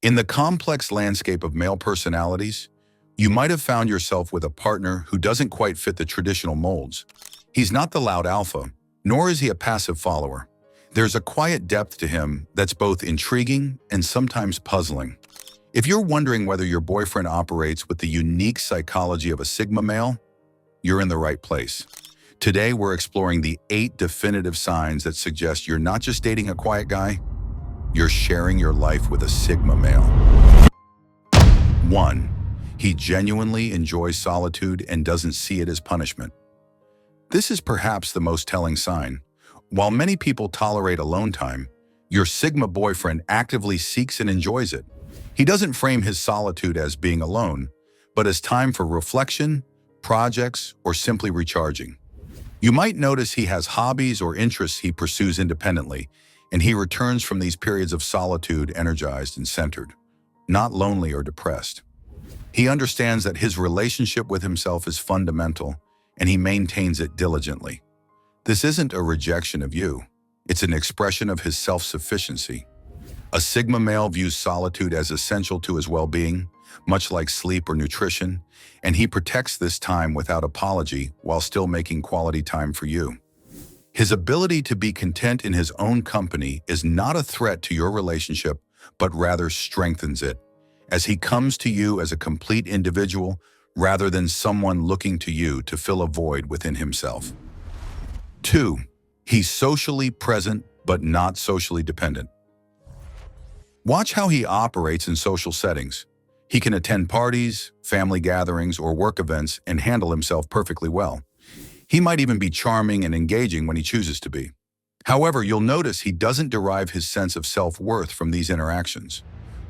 In the complex landscape of male personalities, you might have found yourself with a partner who doesn't quite fit the traditional molds. He's not the loud alpha, nor is he a passive follower. There's a quiet depth to him that's both intriguing and sometimes puzzling. If you're wondering whether your boyfriend operates with the unique psychology of a Sigma male, you're in the right place. Today, we're exploring the 8 definitive signs that suggest you're not just dating a quiet guy, you're sharing your life with a Sigma male. 1. He genuinely enjoys solitude and doesn't see it as punishment. This is perhaps the most telling sign. While many people tolerate alone time, your Sigma boyfriend actively seeks and enjoys it. He doesn't frame his solitude as being alone, but as time for reflection, projects, or simply recharging. You might notice he has hobbies or interests he pursues independently, and he returns from these periods of solitude energized and centered, not lonely or depressed. He understands that his relationship with himself is fundamental, and he maintains it diligently. This isn't a rejection of you. It's an expression of his self-sufficiency. A Sigma male views solitude as essential to his well-being, much like sleep or nutrition, and he protects this time without apology while still making quality time for you. His ability to be content in his own company is not a threat to your relationship, but rather strengthens it, as he comes to you as a complete individual rather than someone looking to you to fill a void within himself. 2. He's socially present but not socially dependent. Watch how he operates in social settings. He can attend parties, family gatherings, or work events and handle himself perfectly well. He might even be charming and engaging when he chooses to be. However, you'll notice he doesn't derive his sense of self-worth from these interactions.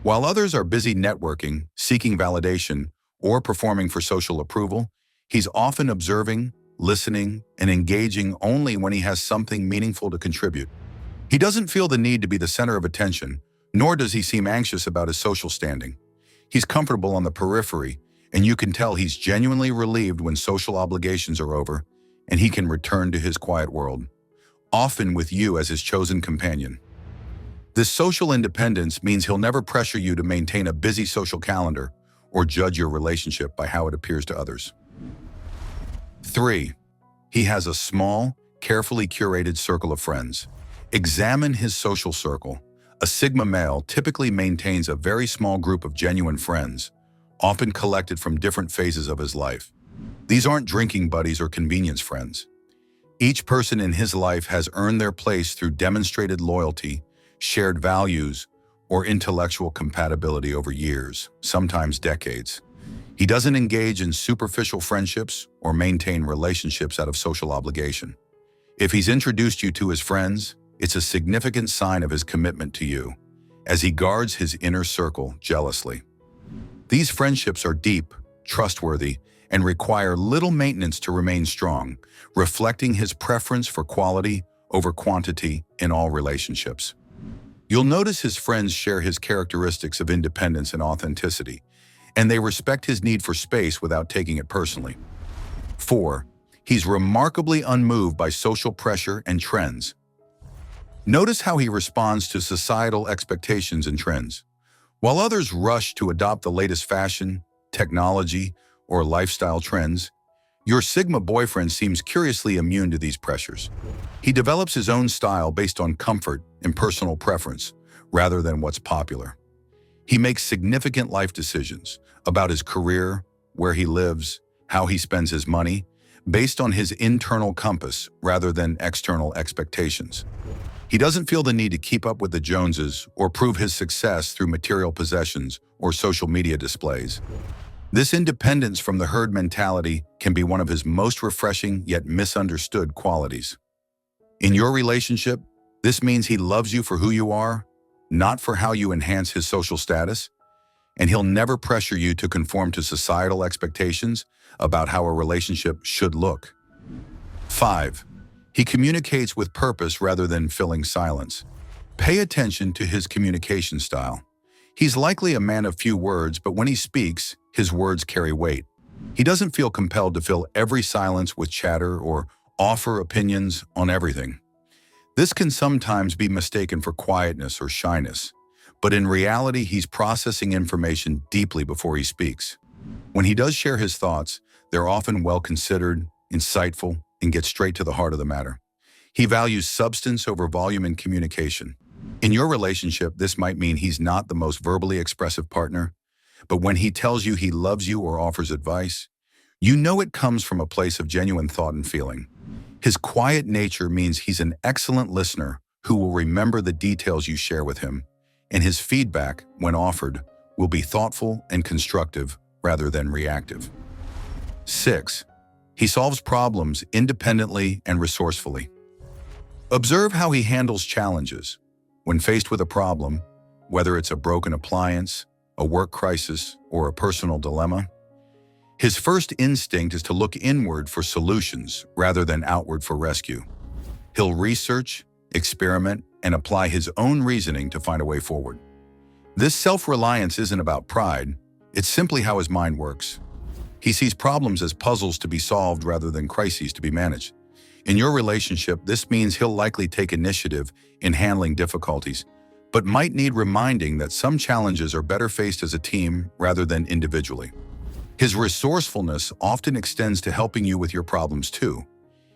While others are busy networking, seeking validation, or performing for social approval, he's often observing, listening, and engaging only when he has something meaningful to contribute. He doesn't feel the need to be the center of attention, nor does he seem anxious about his social standing. He's comfortable on the periphery, and you can tell he's genuinely relieved when social obligations are over and he can return to his quiet world, often with you as his chosen companion. This social independence means he'll never pressure you to maintain a busy social calendar or judge your relationship by how it appears to others. 3. He has a small, carefully curated circle of friends. Examine his social circle. A Sigma male typically maintains a very small group of genuine friends, often collected from different phases of his life. These aren't drinking buddies or convenience friends. Each person in his life has earned their place through demonstrated loyalty, shared values, or intellectual compatibility over years, sometimes decades. He doesn't engage in superficial friendships or maintain relationships out of social obligation. If he's introduced you to his friends, it's a significant sign of his commitment to you, as he guards his inner circle jealously. These friendships are deep, trustworthy, and require little maintenance to remain strong, reflecting his preference for quality over quantity in all relationships. You'll notice his friends share his characteristics of independence and authenticity, and they respect his need for space without taking it personally. 4. He's remarkably unmoved by social pressure and trends. Notice how he responds to societal expectations and trends. While others rush to adopt the latest fashion, technology, or lifestyle trends, your Sigma boyfriend seems curiously immune to these pressures. He develops his own style based on comfort and personal preference, rather than what's popular. He makes significant life decisions about his career, where he lives, how he spends his money, based on his internal compass rather than external expectations. He doesn't feel the need to keep up with the Joneses or prove his success through material possessions or social media displays. This independence from the herd mentality can be one of his most refreshing yet misunderstood qualities. In your relationship, this means he loves you for who you are, not for how you enhance his social status, and he'll never pressure you to conform to societal expectations about how a relationship should look. 5. He communicates with purpose rather than filling silence. Pay attention to his communication style. He's likely a man of few words, but when he speaks, his words carry weight. He doesn't feel compelled to fill every silence with chatter or offer opinions on everything. This can sometimes be mistaken for quietness or shyness, but in reality, he's processing information deeply before he speaks. When he does share his thoughts, they're often well-considered, insightful, and get straight to the heart of the matter. He values substance over volume in communication. In your relationship, this might mean he's not the most verbally expressive partner, but when he tells you he loves you or offers advice, you know it comes from a place of genuine thought and feeling. His quiet nature means he's an excellent listener who will remember the details you share with him, and his feedback, when offered, will be thoughtful and constructive rather than reactive. 6. He solves problems independently and resourcefully. Observe how he handles challenges. When faced with a problem, whether it's a broken appliance, a work crisis, or a personal dilemma, his first instinct is to look inward for solutions rather than outward for rescue. He'll research, experiment, and apply his own reasoning to find a way forward. This self-reliance isn't about pride, it's simply how his mind works. He sees problems as puzzles to be solved rather than crises to be managed. In your relationship, this means he'll likely take initiative in handling difficulties, but might need reminding that some challenges are better faced as a team rather than individually. His resourcefulness often extends to helping you with your problems too.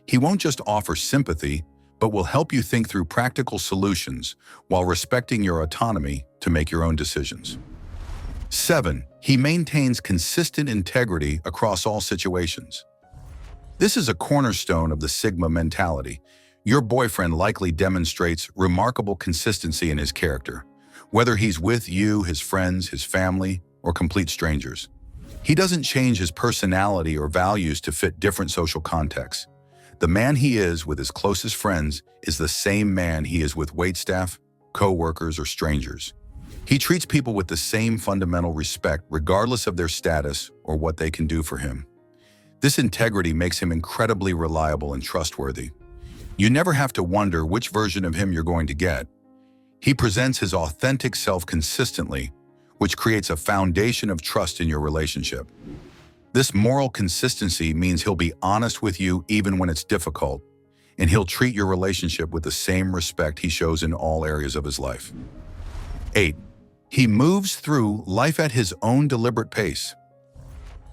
He won't just offer sympathy, but will help you think through practical solutions while respecting your autonomy to make your own decisions. 7. He maintains consistent integrity across all situations. This is a cornerstone of the Sigma mentality. Your boyfriend likely demonstrates remarkable consistency in his character, whether he's with you, his friends, his family, or complete strangers. He doesn't change his personality or values to fit different social contexts. The man he is with his closest friends is the same man he is with waitstaff, co-workers, or strangers. He treats people with the same fundamental respect regardless of their status or what they can do for him. This integrity makes him incredibly reliable and trustworthy. You never have to wonder which version of him you're going to get. He presents his authentic self consistently, which creates a foundation of trust in your relationship. This moral consistency means he'll be honest with you even when it's difficult, and he'll treat your relationship with the same respect he shows in all areas of his life. 8. He moves through life at his own deliberate pace.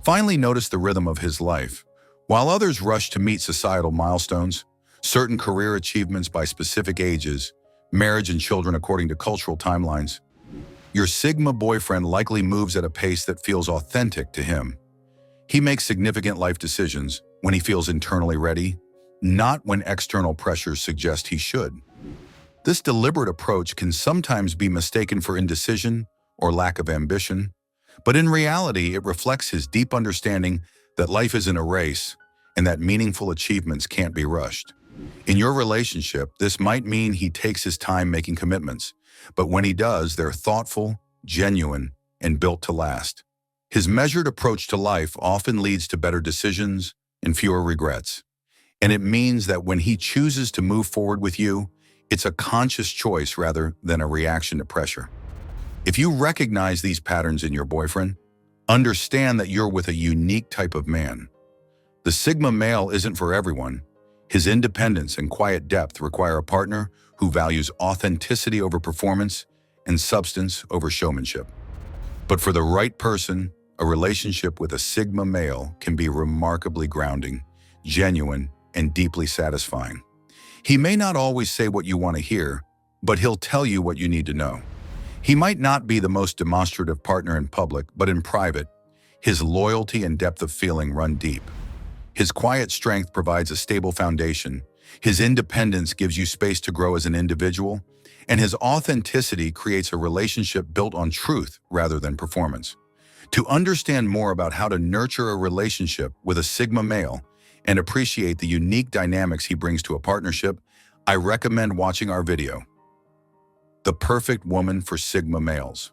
Finally, notice the rhythm of his life. While others rush to meet societal milestones, certain career achievements by specific ages, marriage and children according to cultural timelines, your Sigma boyfriend likely moves at a pace that feels authentic to him. He makes significant life decisions when he feels internally ready, not when external pressures suggest he should. This deliberate approach can sometimes be mistaken for indecision or lack of ambition, but in reality, it reflects his deep understanding that life isn't a race and that meaningful achievements can't be rushed. In your relationship, this might mean he takes his time making commitments, but when he does, they're thoughtful, genuine, and built to last. His measured approach to life often leads to better decisions and fewer regrets. And it means that when he chooses to move forward with you, it's a conscious choice rather than a reaction to pressure. If you recognize these patterns in your boyfriend, understand that you're with a unique type of man. The Sigma male isn't for everyone. His independence and quiet depth require a partner who values authenticity over performance and substance over showmanship. But for the right person, a relationship with a Sigma male can be remarkably grounding, genuine, and deeply satisfying. He may not always say what you want to hear, but he'll tell you what you need to know. He might not be the most demonstrative partner in public, but in private, his loyalty and depth of feeling run deep. His quiet strength provides a stable foundation, his independence gives you space to grow as an individual, and his authenticity creates a relationship built on truth rather than performance. To understand more about how to nurture a relationship with a Sigma male and appreciate the unique dynamics he brings to a partnership, I recommend watching our video, The Perfect Woman for Sigma Males.